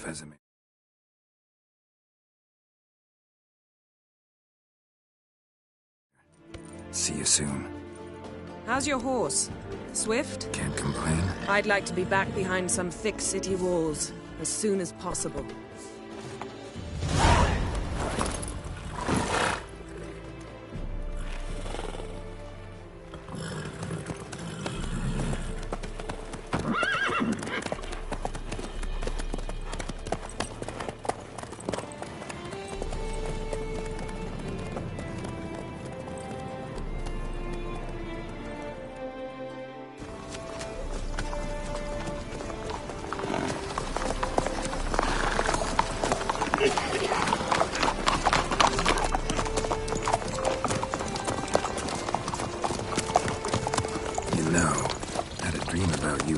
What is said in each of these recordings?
Vesemir. See you soon. How's your horse? Swift? Can't complain. I'd like to be back behind some thick city walls as soon as possible.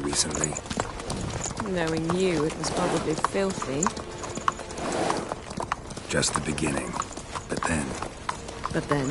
Recently. Knowing you, it was probably filthy. Just the beginning. But then... But then?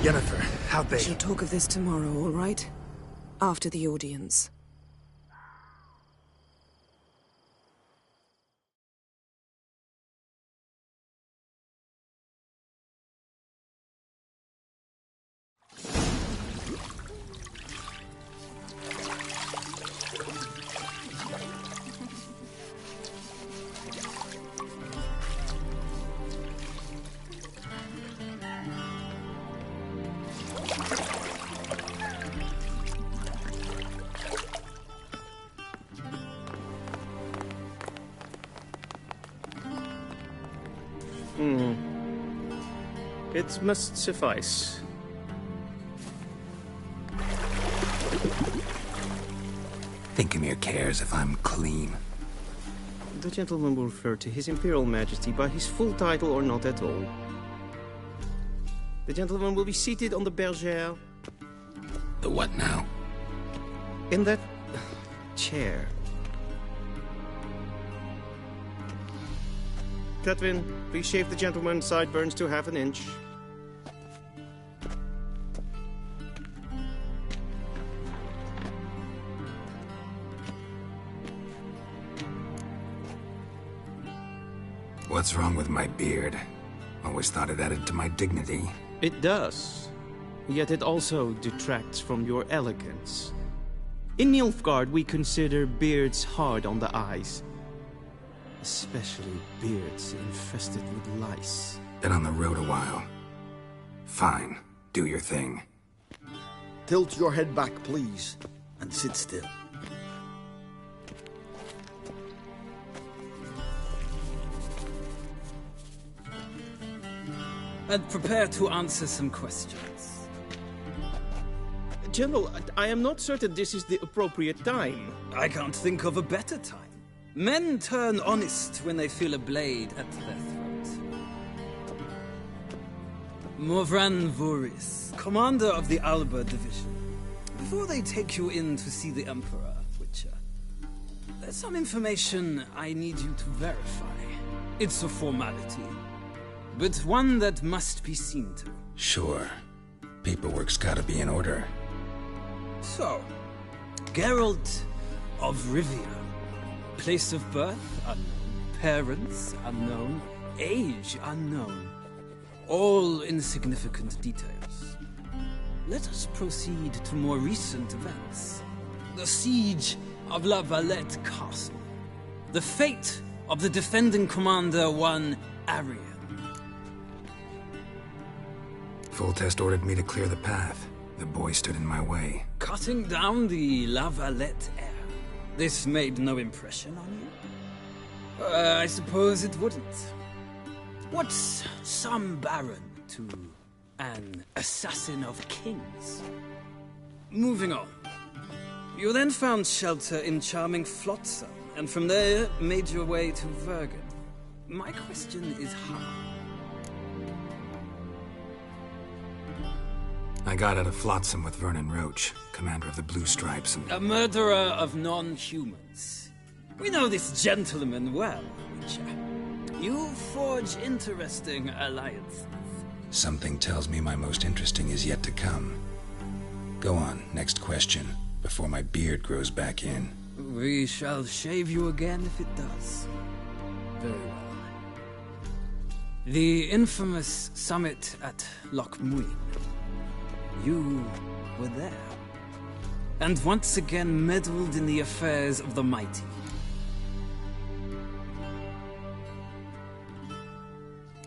Yennefer, how'd they... We shall talk of this tomorrow, all right? After the audience. It must suffice. Thinkamir cares if I'm clean. The gentleman will refer to His Imperial Majesty by his full title or not at all. The gentleman will be seated on the bergère. The what now? In that... chair. Cutwin, please shave the gentleman's sideburns to ½ an inch. What's wrong with my beard? Always thought it added to my dignity. It does. Yet it also detracts from your elegance. In Nilfgaard, we consider beards hard on the eyes. Especially beards infested with lice. Been on the road a while. Fine. Do your thing. Tilt your head back, please, and sit still. And prepare to answer some questions. General, I am not certain this is the appropriate time. I can't think of a better time. Men turn honest when they feel a blade at their throat. Morvran Voorhis, commander of the Alba Division. Before they take you in to see the Emperor, Witcher, there's some information I need you to verify. It's a formality, but one that must be seen to. Sure. Paperwork's gotta be in order. So, Geralt of Rivia. Place of birth unknown. Parents unknown. Age unknown. All insignificant details. Let us proceed to more recent events. The siege of La Valette Castle. The fate of the defending commander, one Arian. Foltest ordered me to clear the path. The boy stood in my way. Cutting down the La Valette heir. This made no impression on you? I suppose it wouldn't. What's some baron to an assassin of kings? Moving on. You then found shelter in charming Flotsam, and from there made your way to Vergen. My question is how? I got out of Flotsam with Vernon Roach, commander of the Blue Stripes, and... A murderer of non-humans. We know this gentleman well, Witcher. You forge interesting alliances. Something tells me my most interesting is yet to come. Go on, next question, before my beard grows back in. We shall shave you again if it does. Very well. The infamous summit at Loch Muin. You were there. And once again meddled in the affairs of the mighty.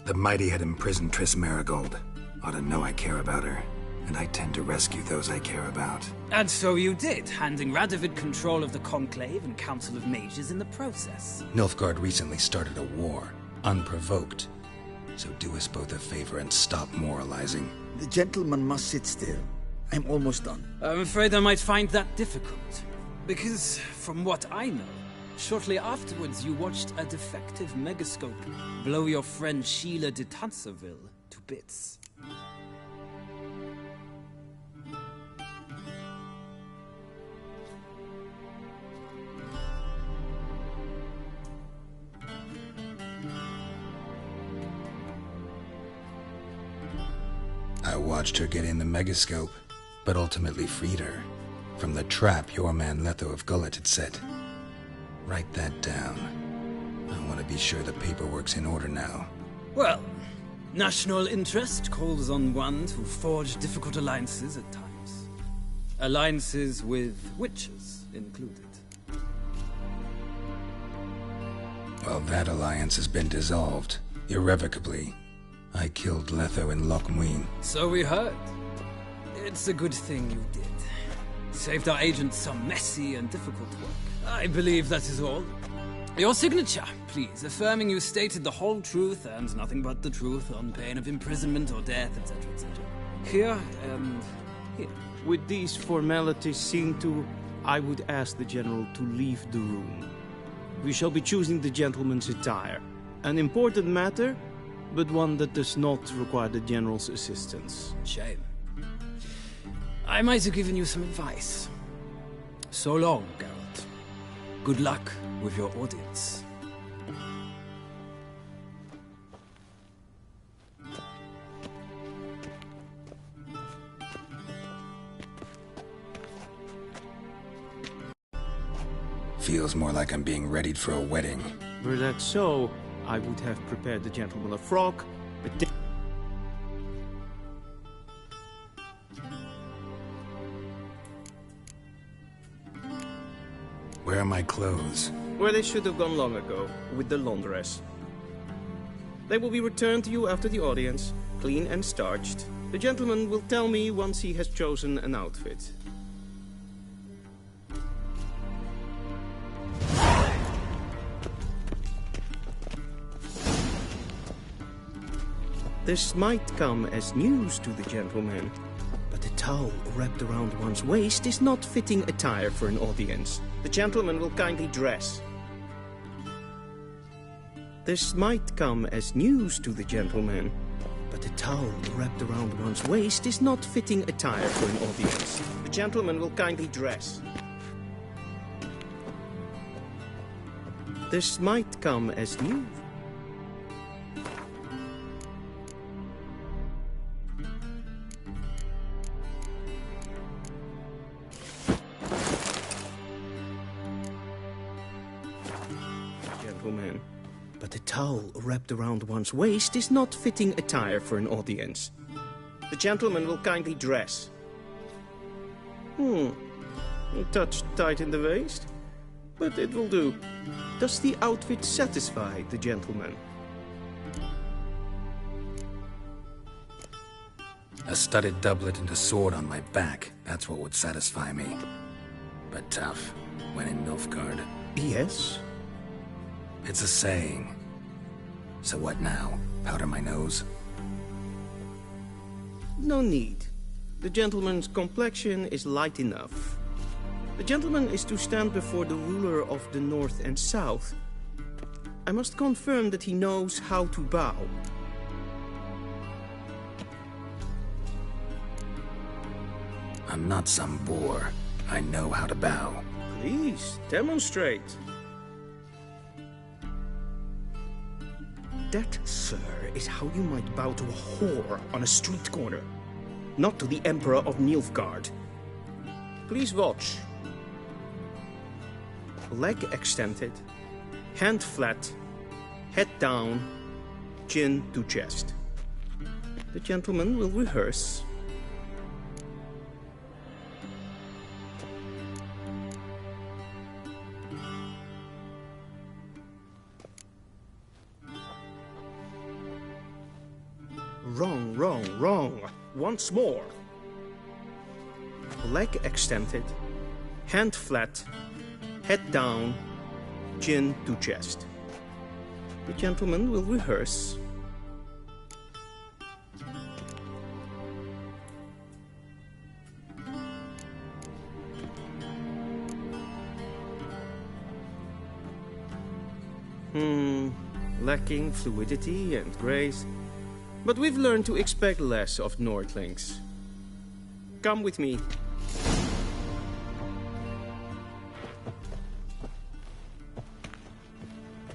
The mighty had imprisoned Triss Merigold. Ought to know I care about her, and I tend to rescue those I care about. And so you did, handing Radovid control of the Conclave and Council of Mages in the process. Nilfgaard recently started a war, unprovoked. So do us both a favor and stop moralizing. The gentleman must sit still. I'm almost done. I'm afraid I might find that difficult. Because, from what I know, shortly afterwards you watched a defective megascope blow your friend Sheila de Tanserville to bits. I watched her get in the megascope, but ultimately freed her from the trap your man Letho of Gullet had set. Write that down. I want to be sure the paperwork's in order now. Well, national interest calls on one to forge difficult alliances at times. Alliances with witches included. Well, that alliance has been dissolved, irrevocably. I killed Letho in Loch Muin. So we heard. It's a good thing you did. Saved our agents some messy and difficult work. I believe that is all. Your signature, please, affirming you stated the whole truth and nothing but the truth on pain of imprisonment or death, etc., etc. Here and here. With these formalities seen to, I would ask the General to leave the room. We shall be choosing the gentleman's attire. An important matter, but one that does not require the General's assistance. Shame. I might have given you some advice. So long, Geralt. Good luck with your audience. Feels more like I'm being readied for a wedding. Were that so, I would have prepared the gentleman a frock, but Where are my clothes? where they should have gone long ago, with the laundress. They will be returned to you after the audience, clean and starched. The gentleman will tell me once he has chosen an outfit. This might come as news to the gentleman, but a towel wrapped around one's waist is not fitting attire for an audience. The gentleman will kindly dress. This might come as news to the gentleman, but a towel wrapped around one's waist is not fitting attire for an audience. The gentleman will kindly dress. This might come as news. Gentleman. But a towel wrapped around one's waist is not fitting attire for an audience. The gentleman will kindly dress. A touch tight in the waist? but it will do. Does the outfit satisfy the gentleman? A studded doublet and a sword on my back, that's what would satisfy me. But tough, when in Nilfgaard. Yes? It's a saying. So what now? Powder my nose? No need. The gentleman's complexion is light enough. The gentleman is to stand before the ruler of the North and South. I must confirm that he knows how to bow. I'm not some boor. I know how to bow. Please, demonstrate. That, sir, is how you might bow to a whore on a street corner, not to the Emperor of Nilfgaard. Please watch. Leg extended, hand flat, head down, chin to chest. The gentleman will rehearse. Wrong, wrong, wrong. Once more. Leg extended, hand flat, head down, chin to chest. The gentleman will rehearse. Lacking fluidity and grace. But we've learned to expect less of Nordlings. Come with me.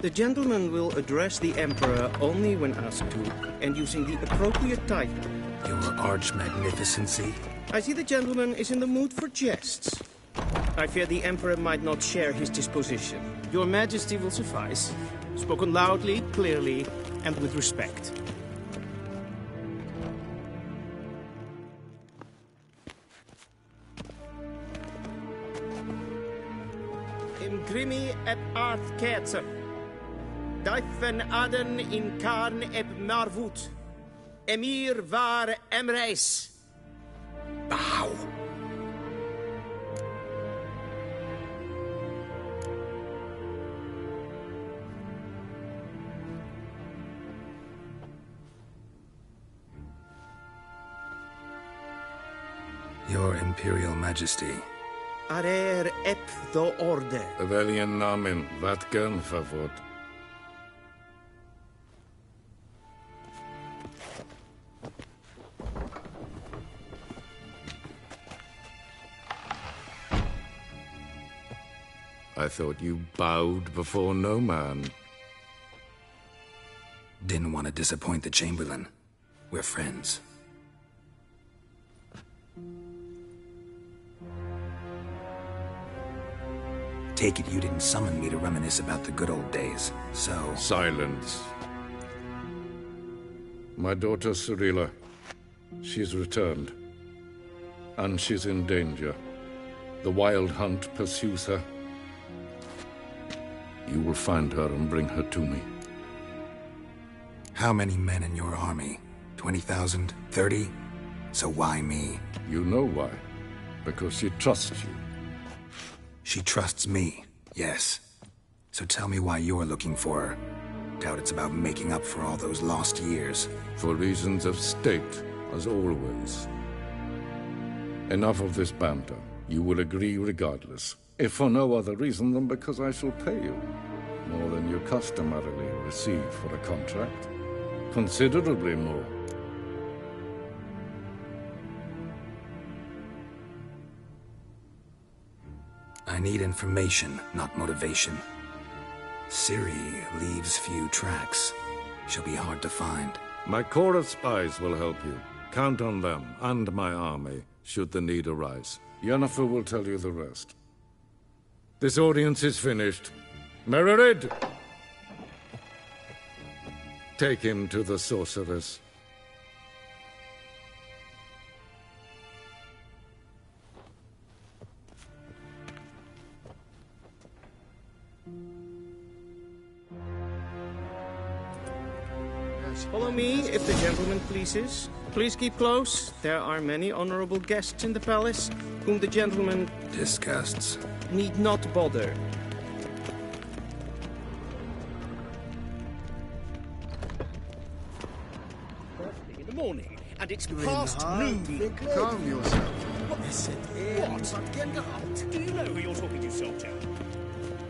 The gentleman will address the Emperor only when asked to, and using the appropriate title. Your arch-magnificency? I see the gentleman is in the mood for jests. I fear the Emperor might not share his disposition. Your Majesty will suffice. Spoken loudly, clearly, and with respect. Imgrimi et art ketzer. Daifen aden in karn eb marvut. Emir var emreis. Bow! Your Imperial Majesty. Arer ep do orde. Veljen namen, vatgen favot. I thought you bowed before no man. Didn't want to disappoint the Chamberlain. We're friends. Take it you didn't summon me to reminisce about the good old days, so... Silence. My daughter Cirilla, she's returned. And she's in danger. The Wild Hunt pursues her. You will find her and bring her to me. How many men in your army? 20,000? 30? So why me? You know why. Because she trusts you. She trusts me, yes. So tell me why you're looking for her. Doubt it's about making up for all those lost years. For reasons of state, as always. Enough of this banter. You will agree regardless. If for no other reason than because I shall pay you. More than you customarily receive for a contract. Considerably more. I need information, not motivation. Ciri leaves few tracks. She'll be hard to find. My corps of spies will help you. Count on them, and my army, should the need arise. Yennefer will tell you the rest. This audience is finished. Mererid! Take him to the sorceress. Follow me, if the gentleman pleases. Please keep close. There are many honorable guests in the palace, whom the gentleman Disgusts. need not bother. In the morning, and it's past noon. Calm yourself. What? Do you know who you're talking to, soldier?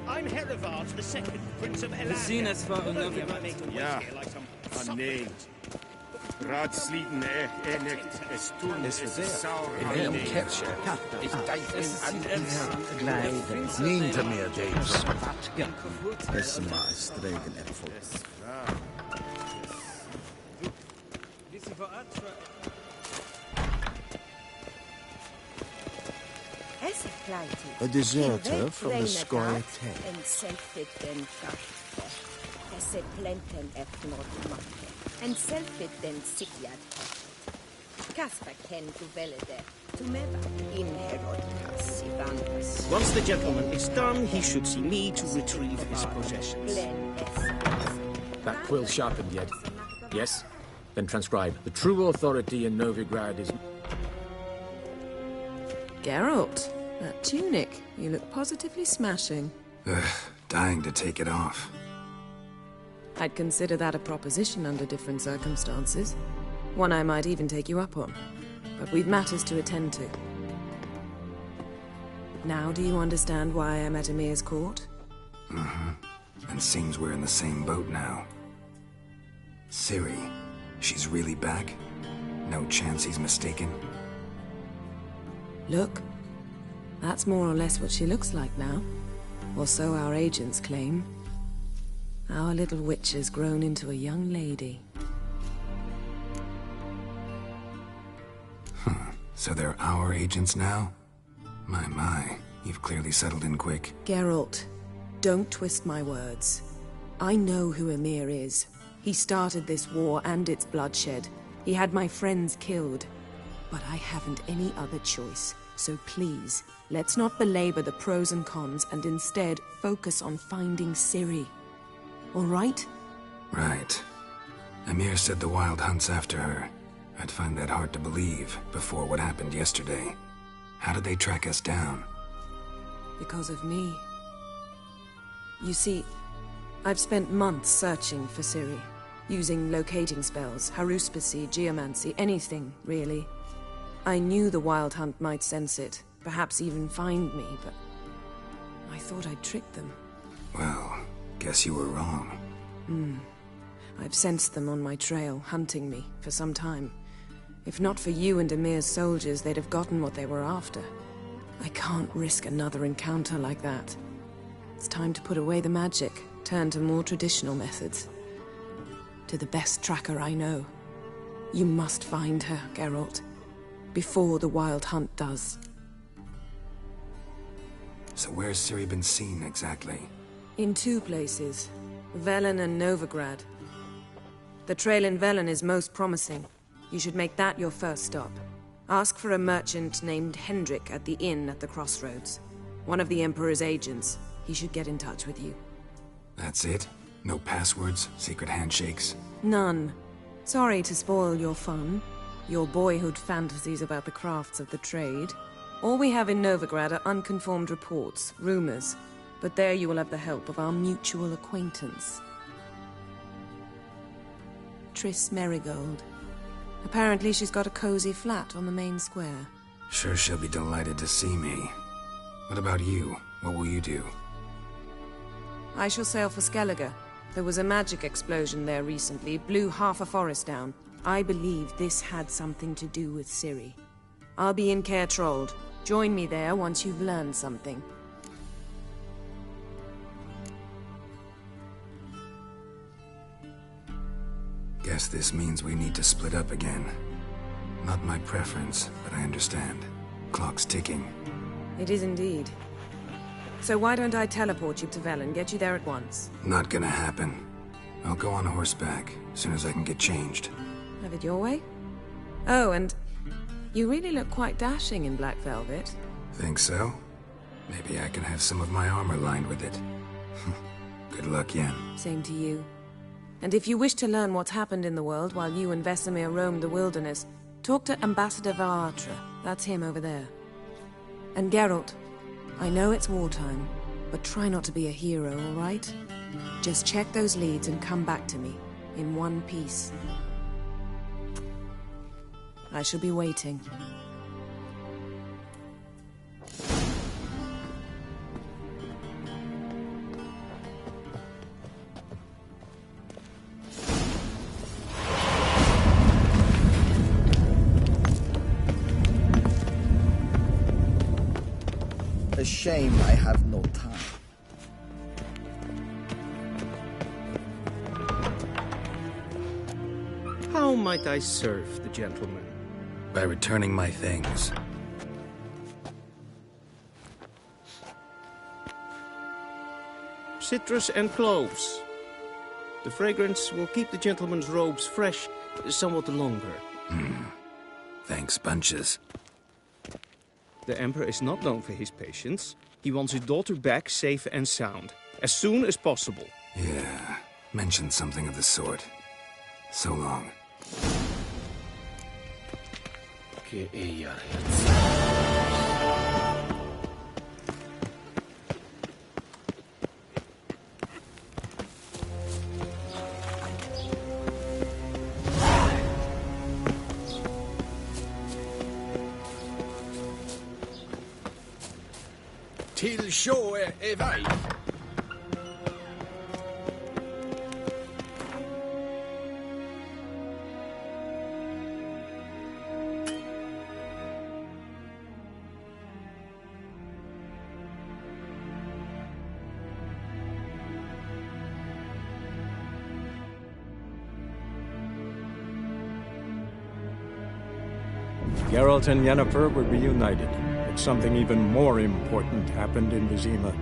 I'm Herivard II, Prince of Elan. Sinus war Ja, nee. Raadsleden nicht. Es tun, es ist sauer. Ich denke an Niet meer, James. Es maar streken ervoor. A deserter from the Scoil Tent. En selfit den kraft. Esse plenten efnod makke. En selfit den sikjad. Kasper ken du velede. Tu meva in herod kassivandas. Once the gentleman is done, he should see me to retrieve his possessions. That quill sharpened yet? Yes? Then transcribe. The true authority in Novigrad is... Geralt, that tunic. You look positively smashing. Ugh, dying to take it off. I'd consider that a proposition under different circumstances. One I might even take you up on. But we've matters to attend to. Now do you understand why I'm at Emir's court? Mm-hmm. And seems we're in the same boat now. Ciri, she's really back? No chance he's mistaken? Look, that's more or less what she looks like now. Or so our agents claim. Our little witch has grown into a young lady. Huh. So they're our agents now? My, you've clearly settled in quick. Geralt, don't twist my words. I know who Emir is. He started this war and its bloodshed. He had my friends killed. But I haven't any other choice. So please, let's not belabor the pros and cons and instead focus on finding Ciri. All right? Right. Emir said the Wild Hunt's after her. I'd find that hard to believe before what happened yesterday. How did they track us down? Because of me. You see, I've spent months searching for Ciri. Using locating spells, haruspicy, geomancy, anything, really. I knew the Wild Hunt might sense it, perhaps even find me, but I thought I'd tricked them. Well, guess you were wrong. I've sensed them on my trail, hunting me, for some time. If not for you and Emir's soldiers, they'd have gotten what they were after. I can't risk another encounter like that. It's time to put away the magic, turn to more traditional methods. To the best tracker I know. You must find her, Geralt. Before the Wild Hunt does. So where's Ciri been seen, exactly? In two places. Velen and Novigrad. The trail in Velen is most promising. You should make that your first stop. Ask for a merchant named Hendrik at the inn at the crossroads. One of the Emperor's agents. He should get in touch with you. That's it? No passwords, secret handshakes? None. Sorry to spoil your fun. Your boyhood fantasies about the crafts of the trade. All we have in Novigrad are unconfirmed reports, rumors. But there you will have the help of our mutual acquaintance. Triss Merigold. Apparently she's got a cozy flat on the main square. Sure she'll be delighted to see me. What about you? What will you do? I shall sail for Skellige. There was a magic explosion there recently, blew half a forest down. I believe this had something to do with Ciri. I'll be in Caer Trold. Join me there once you've learned something. Guess this means we need to split up again. Not my preference, but I understand. Clock's ticking. It is indeed. So why don't I teleport you to Velen, get you there at once? Not gonna happen. I'll go on horseback, as soon as I can get changed. Have it your way? Oh, and you really look quite dashing in black velvet. Think so? Maybe I can have some of my armor lined with it. Good luck, Yen. Same to you. And if you wish to learn what's happened in the world while you and Vesemir roamed the wilderness, talk to Ambassador Varatra. That's him over there. And Geralt, I know it's wartime, but try not to be a hero, all right? Just check those leads and come back to me, in one piece. I shall be waiting. A shame I have no time. How might I serve the gentleman? By returning my things. Citrus and cloves. The fragrance will keep the gentleman's robes fresh somewhat longer. Thanks, bunches. The Emperor is not known for his patience. He wants his daughter back safe and sound, as soon as possible. Yeah, mentioned something of the sort. So long. Till sjå är väg. Geralt and Yennefer were reunited, but something even more important happened in Vizima.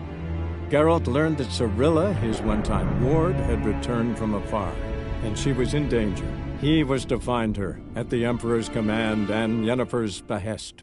Geralt learned that Cirilla, his one-time ward, had returned from afar, and she was in danger. He was to find her, at the Emperor's command and Yennefer's behest.